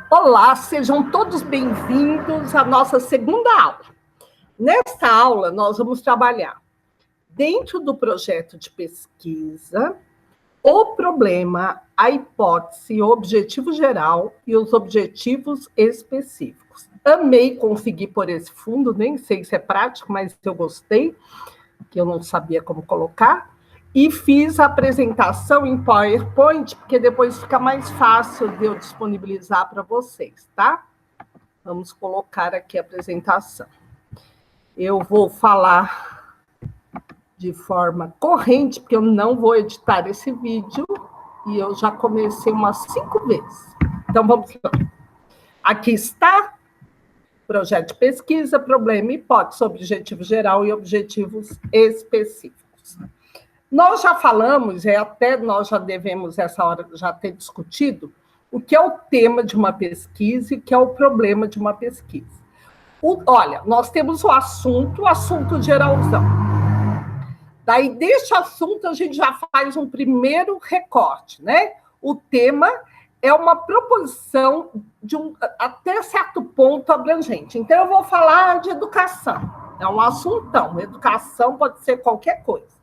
Olá, sejam todos bem-vindos à nossa segunda aula. Nesta aula, nós vamos trabalhar dentro do projeto de pesquisa o problema, a hipótese, o objetivo geral e os objetivos específicos. Amei conseguir por esse fundo, nem sei se é prático, mas eu gostei, que eu não sabia como colocar. E fiz a apresentação em PowerPoint, porque depois fica mais fácil de eu disponibilizar para vocês, tá? Vamos colocar aqui a apresentação. Eu vou falar de forma corrente, porque eu não vou editar esse vídeo, e eu já comecei umas 5 vezes. Então, vamos lá. Aqui está, projeto de pesquisa, problema, hipótese, objetivo geral e objetivos específicos. Nós já falamos, até nós já devemos, essa hora, já ter discutido, o que é o tema de uma pesquisa e o que é o problema de uma pesquisa. Olha, nós temos o assunto geralzão. Daí, deste assunto, a gente já faz um primeiro recorte, né? O tema é uma proposição de até certo ponto abrangente. Então, eu vou falar de educação. É um assuntão. Educação pode ser qualquer coisa.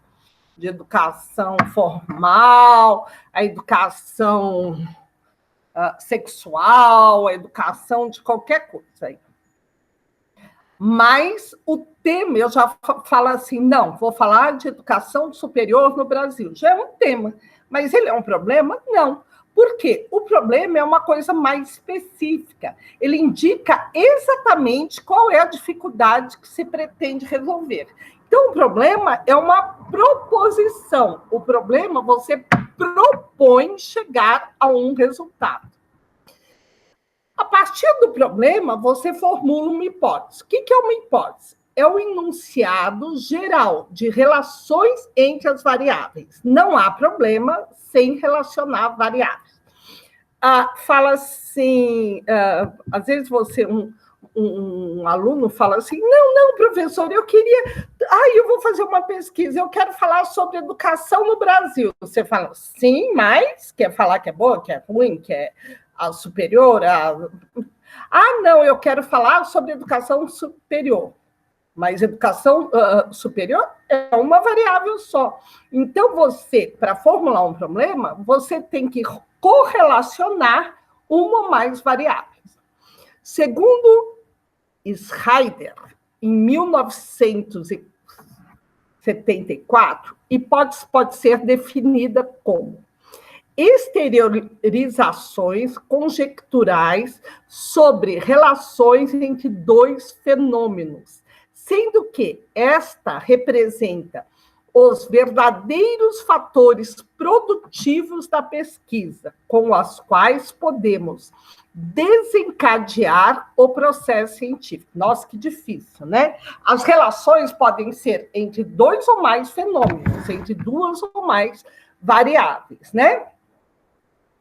De educação formal, a educação sexual, a educação de qualquer coisa aí. Mas o tema, eu já falo assim, não, vou falar de educação superior no Brasil. Já é um tema, mas ele é um problema? Não. Por quê? O problema é uma coisa mais específica. Ele indica exatamente qual é a dificuldade que se pretende resolver. Então, o problema é uma proposição. O problema, você propõe chegar a um resultado. A partir do problema, você formula uma hipótese. O que é uma hipótese? É o enunciado geral de relações entre as variáveis. Não há problema sem relacionar variáveis. Fala assim, às vezes você... Um aluno fala assim, não, professor, eu queria... eu vou fazer uma pesquisa, eu quero falar sobre educação no Brasil. Você fala, sim, mas quer falar que é boa, que é ruim, que é a superior? Não, eu quero falar sobre educação superior. Mas educação superior é uma variável só. Então, você, para formular um problema, você tem que correlacionar uma ou mais variáveis. Segundo Schreiber, em 1974, hipótese pode ser definida como exteriorizações conjecturais sobre relações entre dois fenômenos, sendo que esta representa os verdadeiros fatores produtivos da pesquisa, com os quais podemos desencadear o processo científico. Nossa, que difícil, né? As relações podem ser entre dois ou mais fenômenos, entre duas ou mais variáveis, né?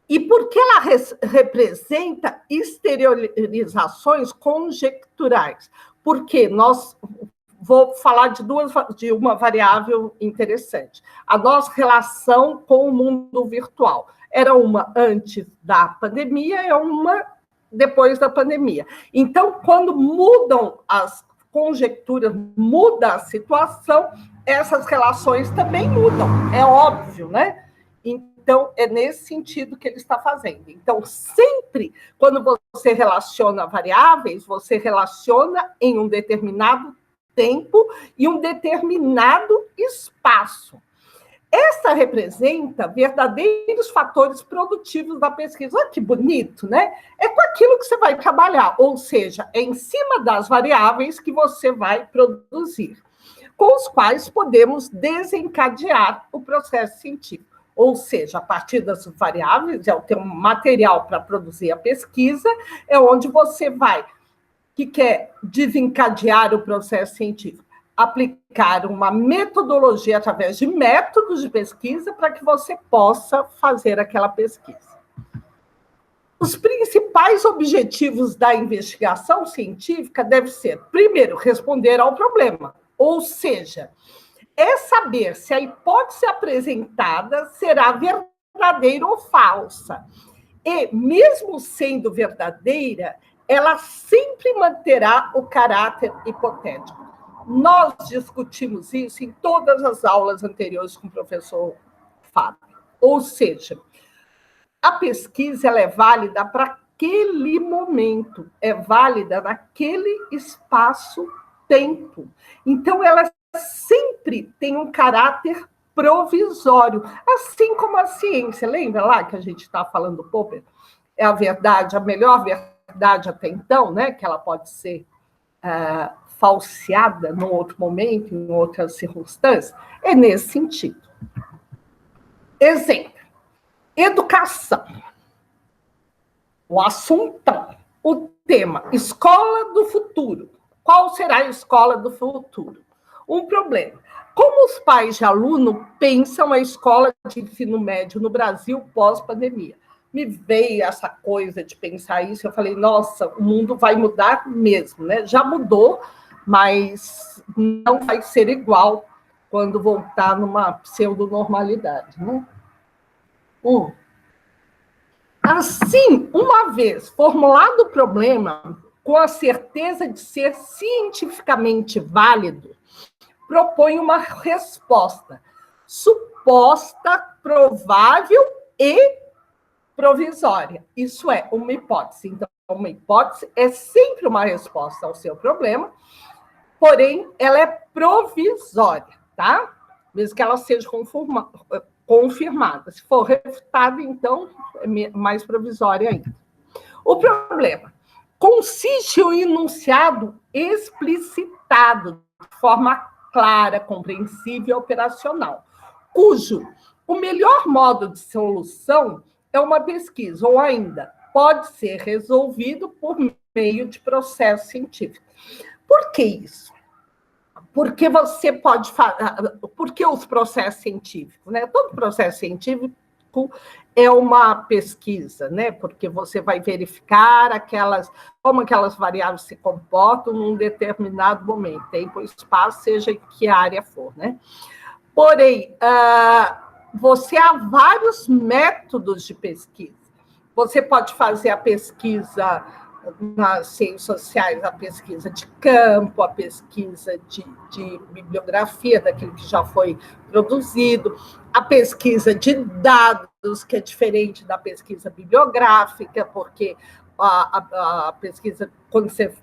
E por que ela representa exteriorizações conjecturais? Porque vou falar de uma variável interessante. A nossa relação com o mundo virtual. Era uma antes da pandemia e uma depois da pandemia. Então, quando mudam as conjecturas, muda a situação, essas relações também mudam. É óbvio, né? Então, é nesse sentido que ele está fazendo. Então, sempre, quando você relaciona variáveis, você relaciona em um determinado tempo e um determinado espaço. Essa representa verdadeiros fatores produtivos da pesquisa. Olha que bonito, né? É com aquilo que você vai trabalhar, ou seja, é em cima das variáveis que você vai produzir, com os quais podemos desencadear o processo científico. Ou seja, a partir das variáveis, é o teu material para produzir a pesquisa, é onde você vai, que quer desencadear o processo científico, aplicar uma metodologia através de métodos de pesquisa para que você possa fazer aquela pesquisa. Os principais objetivos da investigação científica devem ser, primeiro, responder ao problema, ou seja, é saber se a hipótese apresentada será verdadeira ou falsa. E, mesmo sendo verdadeira, ela sempre manterá o caráter hipotético. Nós discutimos isso em todas as aulas anteriores com o professor Fábio. Ou seja, a pesquisa ela é válida para aquele momento, é válida naquele espaço-tempo. Então, ela sempre tem um caráter provisório, assim como a ciência. Lembra lá que a gente está falando do Popper? É a verdade, a melhor verdade até então, né? Que ela pode ser falseada num outro momento, em outras circunstâncias. É nesse sentido. Exemplo. Educação. O assunto, o tema, escola do futuro. Qual será a escola do futuro? Um problema. Como os pais de aluno pensam a escola de ensino médio no Brasil pós-pandemia? Me veio essa coisa de pensar isso, eu falei, nossa, o mundo vai mudar mesmo, né? Já mudou, mas não vai ser igual quando voltar numa pseudonormalidade, né? Assim, uma vez formulado o problema, com a certeza de ser cientificamente válido, propõe uma resposta suposta, provável e provisória. Isso é uma hipótese. Então, uma hipótese é sempre uma resposta ao seu problema, porém, ela é provisória, tá? Mesmo que ela seja confirmada. Se for refutada, então, é mais provisória ainda. O problema consiste em um enunciado explicitado de forma clara, compreensível e operacional, cujo o melhor modo de solução é uma pesquisa, ou ainda pode ser resolvido por meio de processo científico. Por que isso? Porque você pode falar, porque os processos científicos, né? Todo processo científico é uma pesquisa, né? Porque você vai verificar como aquelas variáveis se comportam num determinado momento, tempo, espaço, seja em que área for, né? Porém, você há vários métodos de pesquisa. Você pode fazer a pesquisa nas ciências sociais, a pesquisa de campo, a pesquisa de bibliografia, daquilo que já foi produzido, a pesquisa de dados, que é diferente da pesquisa bibliográfica, porque a pesquisa, quando você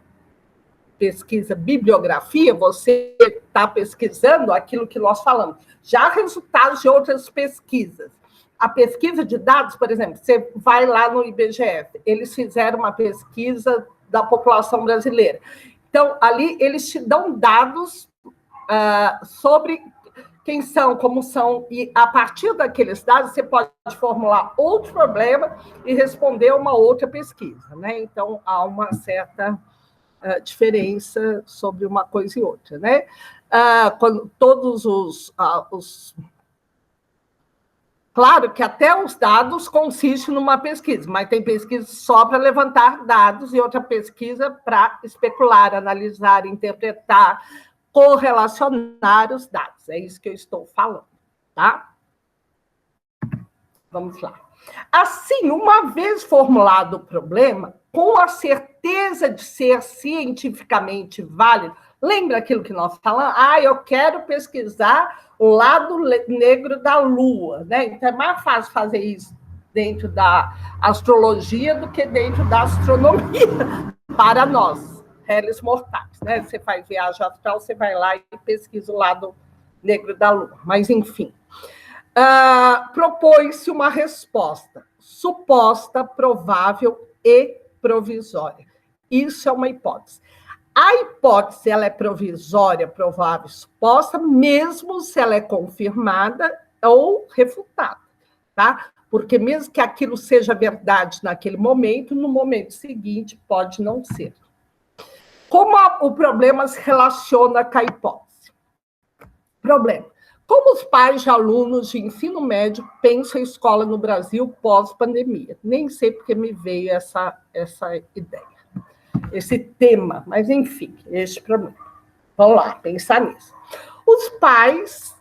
pesquisa bibliografia, você está pesquisando aquilo que nós falamos, já resultados de outras pesquisas. A pesquisa de dados, por exemplo, você vai lá no IBGE, eles fizeram uma pesquisa da população brasileira. Então, ali eles te dão dados sobre quem são, como são, e a partir daqueles dados você pode formular outro problema e responder uma outra pesquisa, né? Então, há uma certa diferença sobre uma coisa e outra, né? Quando todos os Claro que até os dados consistem numa pesquisa, mas tem pesquisa só para levantar dados e outra pesquisa para especular, analisar, interpretar, correlacionar os dados. É isso que eu estou falando, tá? Vamos lá. Assim, uma vez formulado o problema, com a certeza de ser cientificamente válido, lembra aquilo que nós falamos? Eu quero pesquisar o lado negro da Lua, né? Então é mais fácil fazer isso dentro da astrologia do que dentro da astronomia, para nós, réis mortais, né? Você faz viagem astral, você vai lá e pesquisa o lado negro da Lua. Mas, enfim, propõe-se uma resposta suposta, provável e provisória. Isso é uma hipótese. A hipótese ela é provisória, provável, suposta, mesmo se ela é confirmada ou refutada, tá? Porque mesmo que aquilo seja verdade naquele momento, no momento seguinte pode não ser. Como o problema se relaciona com a hipótese? Problema. Como os pais de alunos de ensino médio pensam em escola no Brasil pós-pandemia? Nem sei porque me veio essa ideia. Esse tema, mas enfim, este problema. Vamos lá, pensar nisso. Os pais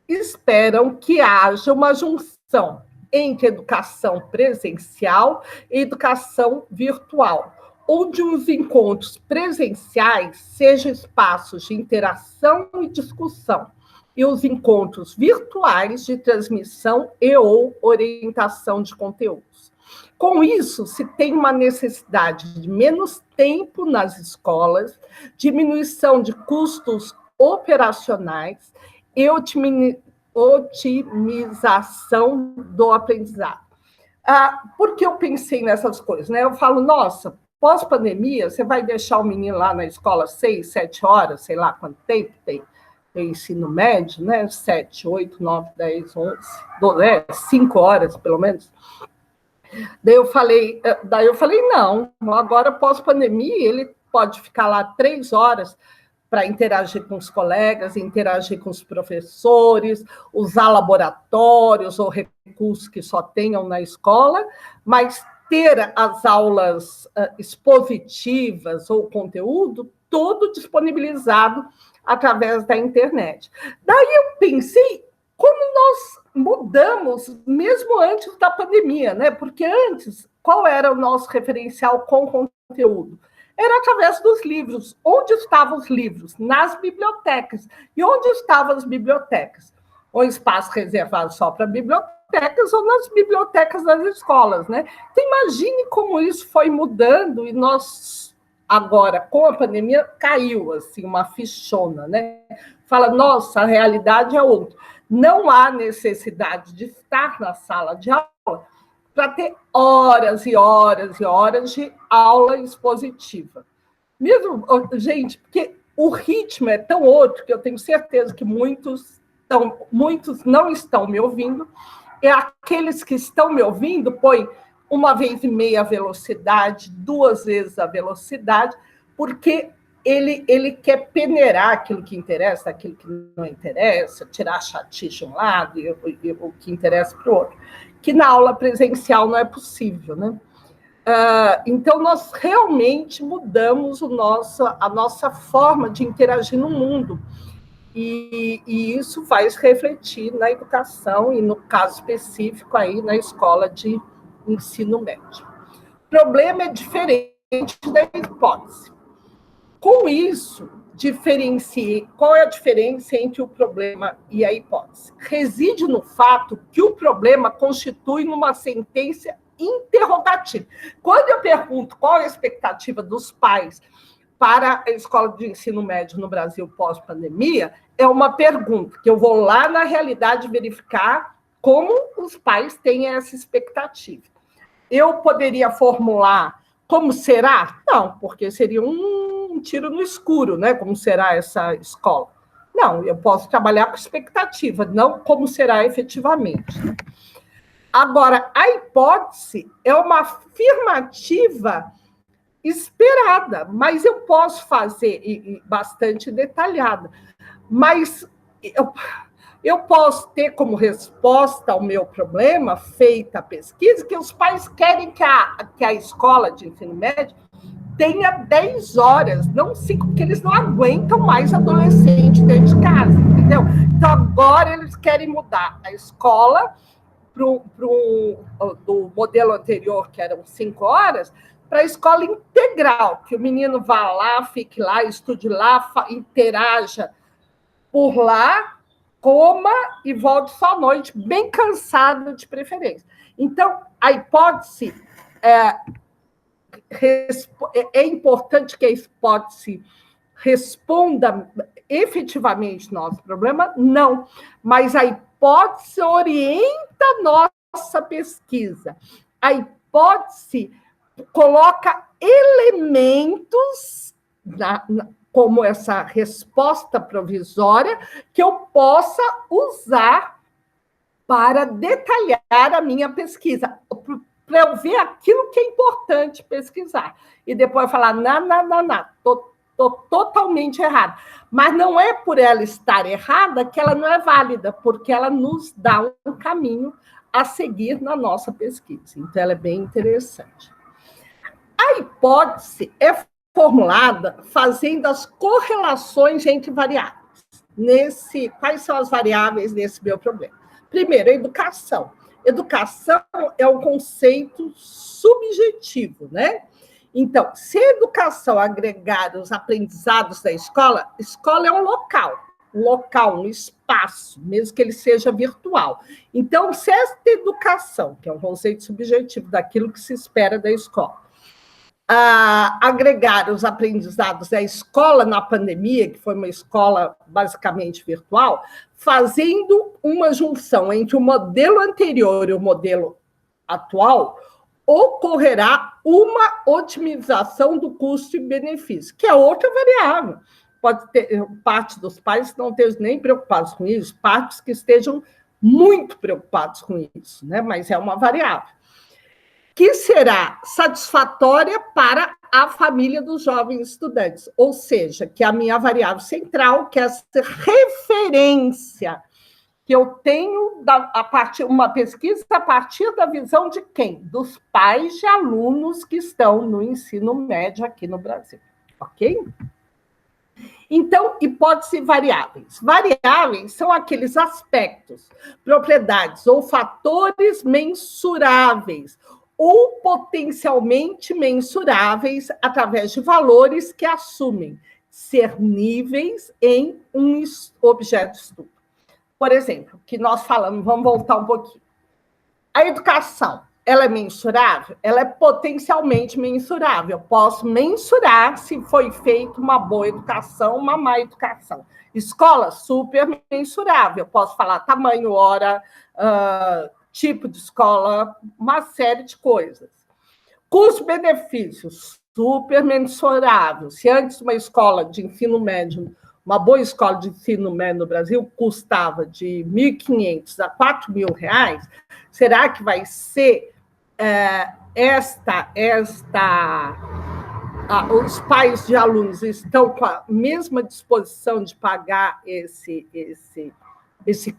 esperam que haja uma junção entre educação presencial e educação virtual, onde os encontros presenciais sejam espaços de interação e discussão, e os encontros virtuais de transmissão e ou orientação de conteúdos. Com isso, se tem uma necessidade de menos tempo nas escolas, diminuição de custos operacionais e otimização do aprendizado. Por que eu pensei nessas coisas? Né? Eu falo, nossa, pós-pandemia, você vai deixar o menino lá na escola 6, 7 horas, sei lá quanto tempo tem ensino médio, né? 7, 8, 9, 10, 11, 12, 5 horas, pelo menos. Daí eu falei, não, agora pós-pandemia, ele pode ficar lá 3 horas para interagir com os colegas, interagir com os professores, usar laboratórios ou recursos que só tenham na escola, mas ter as aulas expositivas ou conteúdo todo disponibilizado através da internet. Daí eu pensei como nós mudamos mesmo antes da pandemia, né? Porque antes, qual era o nosso referencial com conteúdo? Era através dos livros. Onde estavam os livros? Nas bibliotecas. E onde estavam as bibliotecas? Ou espaço reservado só para bibliotecas ou nas bibliotecas das escolas, né? Então, imagine como isso foi mudando e nós, agora, com a pandemia, caiu, assim, uma fichona, né? Fala, nossa, a realidade é outra. Não há necessidade de estar na sala de aula para ter horas e horas e horas de aula expositiva. Mesmo, gente, porque o ritmo é tão outro que eu tenho certeza que muitos não estão me ouvindo, e aqueles que estão me ouvindo põem 1,5 a velocidade, 2 vezes a velocidade, porque ele quer peneirar aquilo que interessa, aquilo que não interessa, tirar a chatice de um lado e o que interessa para o outro, que na aula presencial não é possível, né? Então, nós realmente mudamos a nossa forma de interagir no mundo, e isso vai se refletir na educação e, no caso específico, aí na escola de ensino médio. O problema é diferente da hipótese. Com isso, qual é a diferença entre o problema e a hipótese? Reside no fato que o problema constitui uma sentença interrogativa. Quando eu pergunto qual é a expectativa dos pais para a escola de ensino médio no Brasil pós-pandemia, é uma pergunta que eu vou lá na realidade verificar como os pais têm essa expectativa. Eu poderia formular como será? Não, porque seria um tiro no escuro, né? Como será essa escola? Não, eu posso trabalhar com expectativa, não como será efetivamente. Agora, a hipótese é uma afirmativa esperada, mas eu posso fazer, e bastante detalhada, mas eu posso ter como resposta ao meu problema, feita a pesquisa, que os pais querem que a escola de ensino médio tenha 10 horas, não 5, porque eles não aguentam mais adolescente dentro de casa, entendeu? Então, agora eles querem mudar a escola do modelo anterior, que eram 5 horas, para a escola integral, que o menino vá lá, fique lá, estude lá, interaja por lá, coma e volte só à noite, bem cansado de preferência. Então, a hipótese é importante que a hipótese responda efetivamente nosso problema? Não, mas a hipótese orienta a nossa pesquisa. A hipótese coloca elementos como essa resposta provisória que eu possa usar para detalhar a minha pesquisa, para eu ver aquilo que é importante pesquisar. E depois falar, não, estou totalmente errada. Mas não é por ela estar errada que ela não é válida, porque ela nos dá um caminho a seguir na nossa pesquisa. Então, ela é bem interessante. A hipótese é formulada fazendo as correlações entre variáveis. Quais são as variáveis nesse meu problema? Primeiro, a educação. Educação é um conceito subjetivo, né? Então, se a educação agregar os aprendizados da escola, escola é um local, um espaço, mesmo que ele seja virtual. Então, se esta educação, que é um conceito subjetivo daquilo que se espera da escola, agregar os aprendizados da escola na pandemia, que foi uma escola basicamente virtual, fazendo uma junção entre o modelo anterior e o modelo atual, ocorrerá uma otimização do custo e benefício, que é outra variável. Pode ter parte dos pais não estejam nem preocupados com isso, partes que estejam muito preocupados com isso, né? Mas é uma variável que será satisfatória para a família dos jovens estudantes, ou seja, que a minha variável central, que é essa referência que eu tenho a partir uma pesquisa a partir da visão de quem? Dos pais de alunos que estão no ensino médio aqui no Brasil, ok? Então, hipóteses variáveis. Variáveis são aqueles aspectos, propriedades ou fatores mensuráveis ou potencialmente mensuráveis através de valores que assumem ser níveis em um objeto de estudo. Por exemplo, que nós falamos, vamos voltar um pouquinho. A educação, ela é mensurável? Ela é potencialmente mensurável. Eu posso mensurar se foi feita uma boa educação, uma má educação. Escola, super mensurável. Eu posso falar tamanho, hora, tipo de escola, uma série de coisas. Custo-benefícios, super mensurável. Se antes uma escola de ensino médio, uma boa escola de ensino médio no Brasil custava de R$ 1.500 a R$ 4.000, será que vai ser os pais de alunos estão com a mesma disposição de pagar esse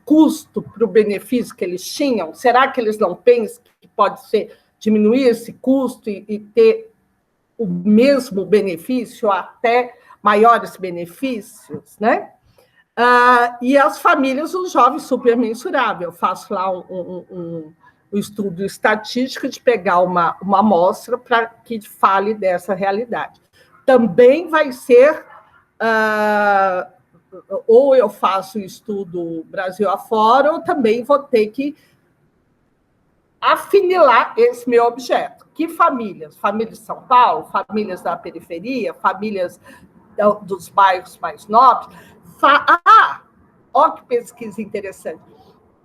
custo para o benefício que eles tinham? Será que eles não pensam que pode ser diminuir esse custo e ter o mesmo benefício, até maiores benefícios, né? E as famílias, os jovens, super mensurável. Eu faço lá um estudo estatístico de pegar uma amostra para que fale dessa realidade. Também vai ser, ou eu faço o estudo Brasil afora, ou também vou ter que afinilar esse meu objeto. Que famílias? Famílias de São Paulo, famílias da periferia, famílias dos bairros mais nobres. Olha que pesquisa interessante.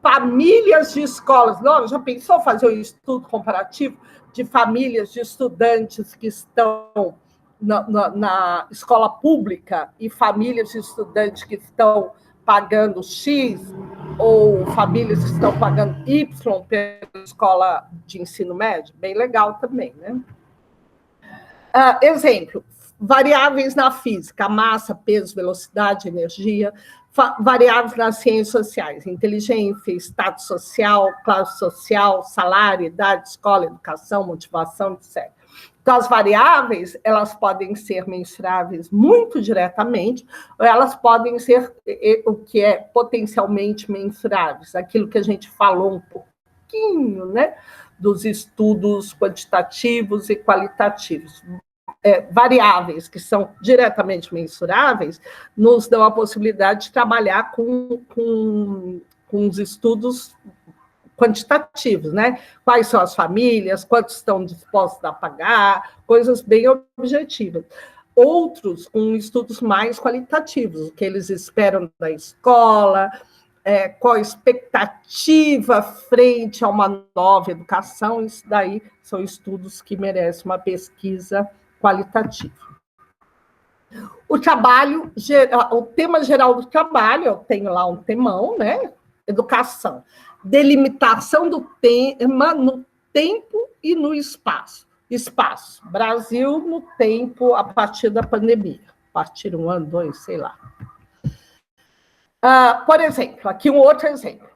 Famílias de escolas. Não, já pensou fazer um estudo comparativo de famílias de estudantes que estão na escola pública e famílias de estudantes que estão pagando X ou famílias que estão pagando Y pela escola de ensino médio? Bem legal também, né? Exemplo, variáveis na física, massa, peso, velocidade, energia, variáveis nas ciências sociais, inteligência, status social, classe social, salário, idade, escola, educação, motivação, etc. Então, as variáveis, elas podem ser mensuráveis muito diretamente, ou elas podem ser o que é potencialmente mensuráveis, aquilo que a gente falou um pouquinho, né, dos estudos quantitativos e qualitativos. Variáveis que são diretamente mensuráveis nos dão a possibilidade de trabalhar com os estudos quantitativos, né? Quais são as famílias, quantos estão dispostos a pagar, coisas bem objetivas. Outros com estudos mais qualitativos, o que eles esperam da escola, qual a expectativa frente a uma nova educação. Isso daí são estudos que merecem uma pesquisa qualitativo. O trabalho, o tema geral do trabalho, eu tenho lá um temão, né? Educação. Delimitação do tema no tempo e no espaço. Espaço. Brasil no tempo a partir da pandemia. A partir de 1 ano, 2, sei lá. Por exemplo, aqui um outro exemplo,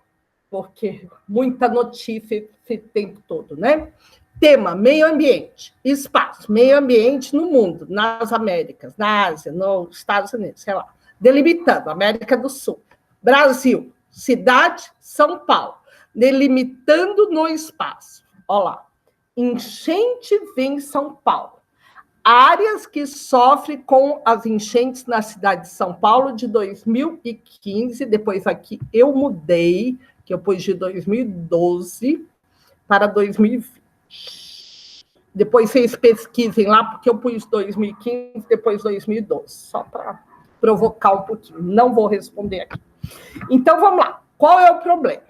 porque muita notícia esse tempo todo, né? Tema, meio ambiente, espaço, meio ambiente no mundo, nas Américas, na Ásia, nos Estados Unidos, sei lá. Delimitando, América do Sul. Brasil, cidade, São Paulo. delimitando no espaço. Olha lá, enchentes em São Paulo. Áreas que sofrem com as enchentes na cidade de São Paulo de 2015, depois aqui eu mudei, que eu pus de 2012 para 2020. Depois vocês pesquisem lá, porque eu pus 2015, depois 2012, só para provocar um pouquinho. Não vou responder aqui. Então, vamos lá. Qual é o problema?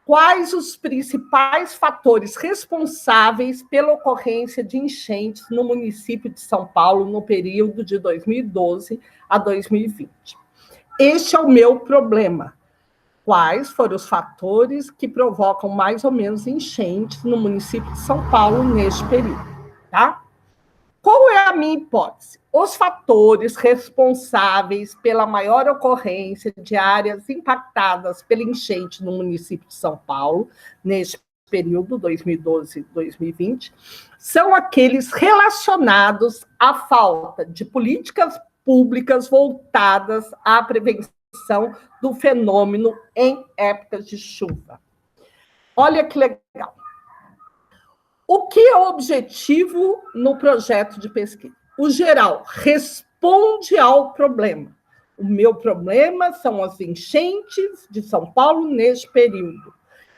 Quais os principais fatores responsáveis pela ocorrência de enchentes no município de São Paulo no período de 2012 a 2020? Este é o meu problema. Quais foram os fatores que provocam mais ou menos enchentes no município de São Paulo neste período, tá? Qual é a minha hipótese? Os fatores responsáveis pela maior ocorrência de áreas impactadas pela enchente no município de São Paulo, neste período, 2012-2020, são aqueles relacionados à falta de políticas públicas voltadas à prevenção do fenômeno em épocas de chuva. Olha que legal. O que é o objetivo no projeto de pesquisa? O geral responde ao problema. O meu problema são as enchentes de São Paulo neste período.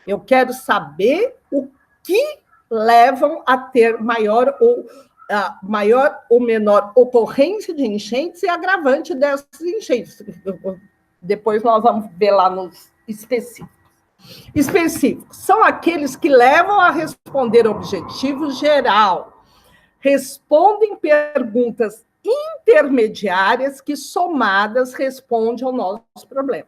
Eu quero saber o que levam a ter maior ou menor ocorrência de enchentes e agravante dessas enchentes. Depois nós vamos ver lá nos específicos. Específicos são aqueles que levam a responder objetivo geral, respondem perguntas intermediárias que, somadas, respondem ao nosso problema.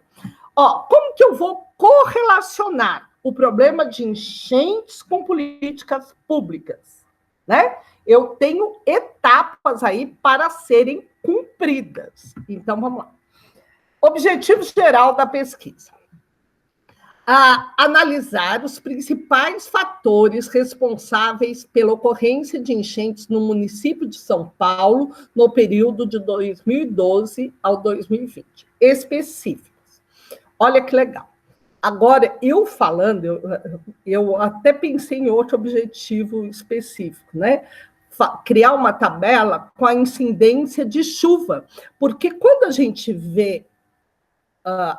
Como que eu vou correlacionar o problema de enchentes com políticas públicas, né? Eu tenho etapas aí para serem cumpridas. Então, vamos lá. Objetivo geral da pesquisa. Analisar os principais fatores responsáveis pela ocorrência de enchentes no município de São Paulo no período de 2012 ao 2020. Específicos. Olha que legal. Agora, eu falando, eu até pensei em outro objetivo específico, né? Criar uma tabela com a incidência de chuva, porque quando a gente vê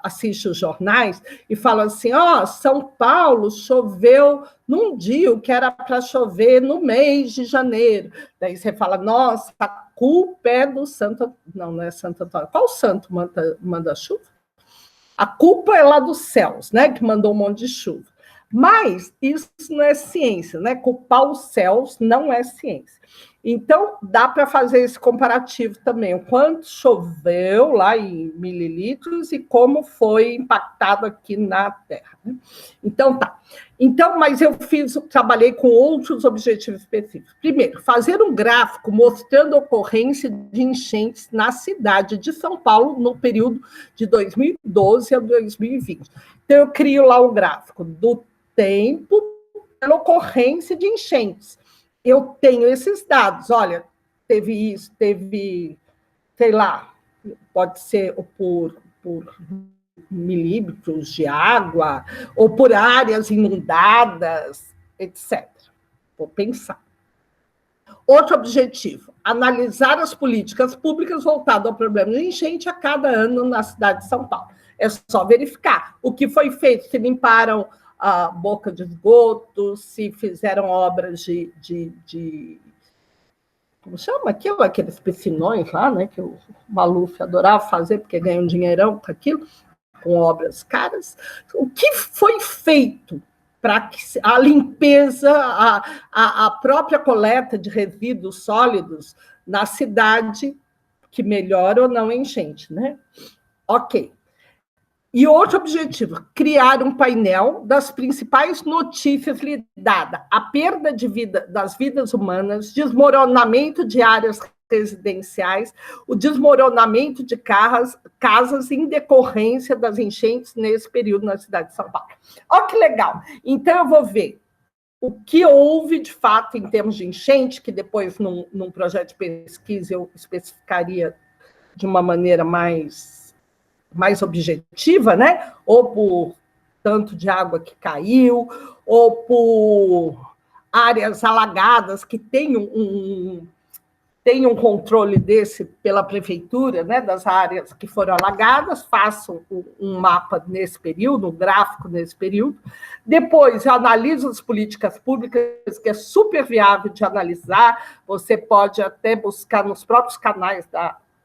assiste os jornais e fala assim, São Paulo choveu num dia que era para chover no mês de janeiro. Daí você fala, nossa, a culpa é do Santo... Não é Santo Antônio. Qual santo manda chuva? A culpa é lá dos céus, né, que mandou um monte de chuva. Mas isso não é ciência, né? Culpar os céus não é ciência. Então, dá para fazer esse comparativo também, o quanto choveu lá em mililitros e como foi impactado aqui na Terra. Né? Então, tá. Então, mas eu trabalhei com outros objetivos específicos. Primeiro, fazer um gráfico mostrando a ocorrência de enchentes na cidade de São Paulo no período de 2012 a 2020. Então, eu crio lá um gráfico do tempo pela ocorrência de enchentes. Eu tenho esses dados, olha, teve isso, teve, sei lá, pode ser por milímetros de água, ou por áreas inundadas, etc. Vou pensar. Outro objetivo, analisar as políticas públicas voltadas ao problema de enchente a cada ano na cidade de São Paulo. É só verificar o que foi feito, se limparam a boca de esgoto, se fizeram obras de como chama aquilo? Aqueles piscinões lá, né? Que o Maluf adorava fazer, porque ganha um dinheirão com aquilo, com obras caras. O que foi feito para que a limpeza, a própria coleta de resíduos sólidos na cidade, que melhora ou não a enchente, né? Ok. E outro objetivo, criar um painel das principais notícias lidadas à perda de vida, das vidas humanas, desmoronamento de áreas residenciais, o desmoronamento de casas em decorrência das enchentes nesse período na cidade de São Paulo. Olha que legal! Então, eu vou ver o que houve, de fato, em termos de enchente, que depois, num projeto de pesquisa, eu especificaria de uma maneira mais objetiva, né? Ou por tanto de água que caiu, ou por áreas alagadas que tem um controle desse pela prefeitura, né, das áreas que foram alagadas, façam um mapa nesse período, um gráfico nesse período. Depois, eu analiso as políticas públicas, que é super viável de analisar, você pode até buscar nos próprios canais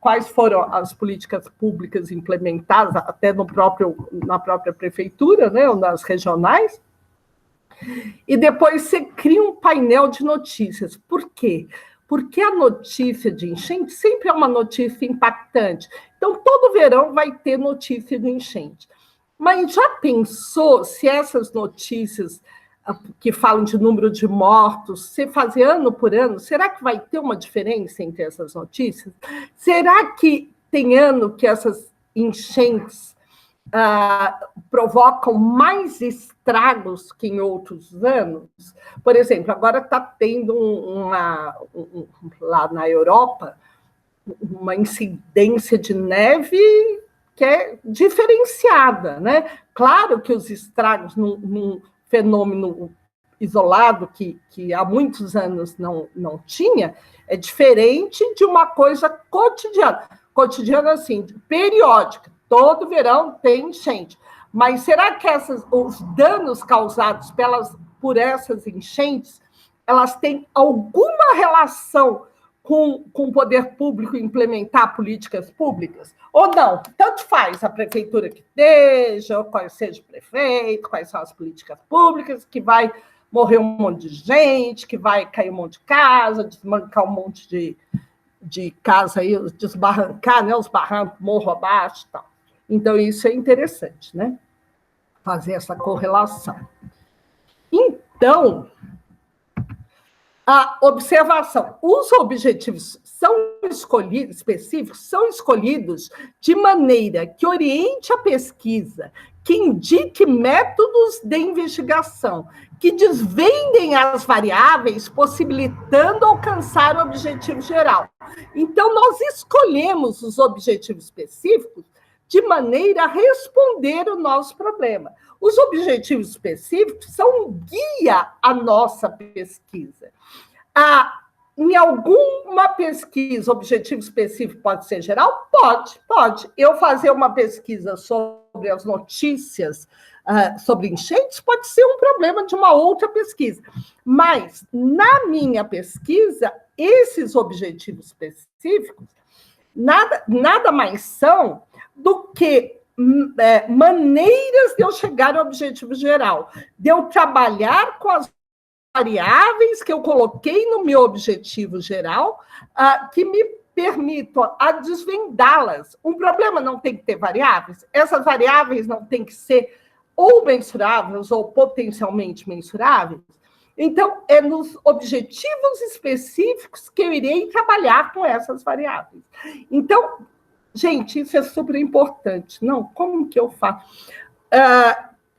quais foram as políticas públicas implementadas, até na própria prefeitura, né, ou nas regionais. E depois você cria um painel de notícias. Por quê? Porque a notícia de enchente sempre é uma notícia impactante. Então, todo verão vai ter notícia de enchente. Mas já pensou se essas notícias que falam de número de mortos, se fazer ano por ano, será que vai ter uma diferença entre essas notícias? Será que tem ano que essas enchentes provocam mais estragos que em outros anos? Por exemplo, agora está tendo lá na Europa uma incidência de neve que é diferenciada, né? Claro que os estragos num fenômeno isolado que há muitos anos não tinha, é diferente de uma coisa cotidiana. Cotidiana, assim, periódica. Todo verão tem enchente. Mas será que os danos causados por essas enchentes, elas têm alguma relação com o poder público implementar políticas públicas? Ou não? Tanto faz a prefeitura que esteja, ou qual seja o prefeito, quais são as políticas públicas, que vai morrer um monte de gente, que vai cair um monte de casa, desmancar um monte de casa aí, desbarrancar, né, os barrancos, morro abaixo e tal. Então, isso é interessante, né? Fazer essa correlação. Então, a observação. Os objetivos específicos são escolhidos de maneira que oriente a pesquisa, que indique métodos de investigação, que desvendem as variáveis, possibilitando alcançar o objetivo geral. Então, nós escolhemos os objetivos específicos de maneira a responder o nosso problema. Os objetivos específicos são um guia à nossa pesquisa. Em alguma pesquisa, objetivo específico pode ser geral? Pode. Eu fazer uma pesquisa sobre as notícias sobre enchentes pode ser um problema de uma outra pesquisa. Mas, na minha pesquisa, esses objetivos específicos nada mais são do que maneiras de eu chegar ao objetivo geral, de eu trabalhar com as variáveis que eu coloquei no meu objetivo geral, que me permitam a desvendá-las. Um problema não tem que ter variáveis, essas variáveis não têm que ser ou mensuráveis ou potencialmente mensuráveis. Então, é nos objetivos específicos que eu irei trabalhar com essas variáveis. Então, gente, isso é super importante. Não, como que eu faço?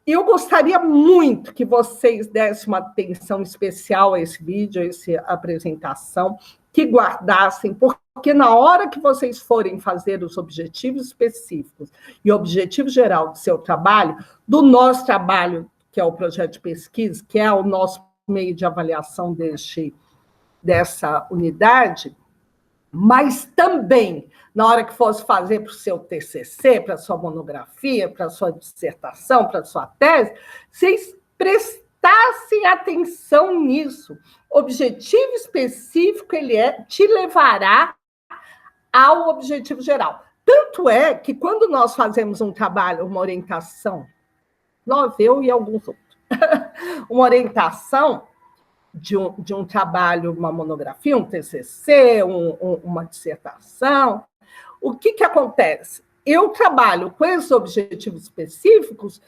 Eu gostaria muito que vocês dessem uma atenção especial a esse vídeo, a essa apresentação, que guardassem, porque na hora que vocês forem fazer os objetivos específicos e o objetivo geral do seu trabalho, do nosso trabalho, que é o projeto de pesquisa, que é o nosso meio de avaliação dessa unidade, mas também, na hora que fosse fazer para o seu TCC, para a sua monografia, para a sua dissertação, para a sua tese, vocês prestassem atenção nisso. Objetivo específico, ele te levará ao objetivo geral. Tanto é que, quando nós fazemos um trabalho, uma orientação, eu e alguns outros, uma orientação de um trabalho, uma monografia, um TCC, uma dissertação, o que acontece? Eu trabalho com esses objetivos específicos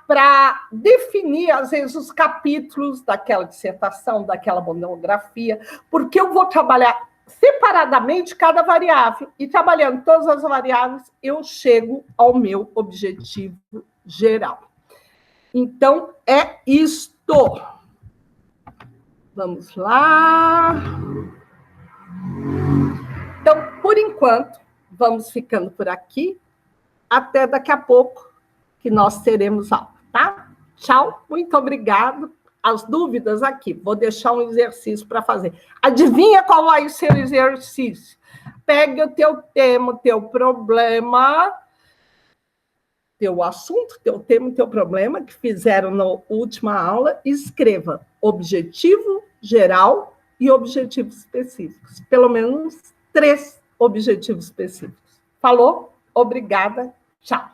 para definir, às vezes, os capítulos daquela dissertação, daquela monografia, porque eu vou trabalhar separadamente cada variável, e trabalhando todas as variáveis, eu chego ao meu objetivo geral. Então, é isto. Vamos lá. Então, por enquanto, vamos ficando por aqui. Até daqui a pouco, que nós teremos aula. tá? Tchau, muito obrigado. As dúvidas aqui, vou deixar um exercício para fazer. Adivinha qual vai ser o exercício? Pegue o teu tema, o teu problema, teu assunto, teu tema e teu problema, que fizeram na última aula, e escreva objetivo geral e objetivos específicos. Pelo menos 3 objetivos específicos. Falou? Obrigada. Tchau.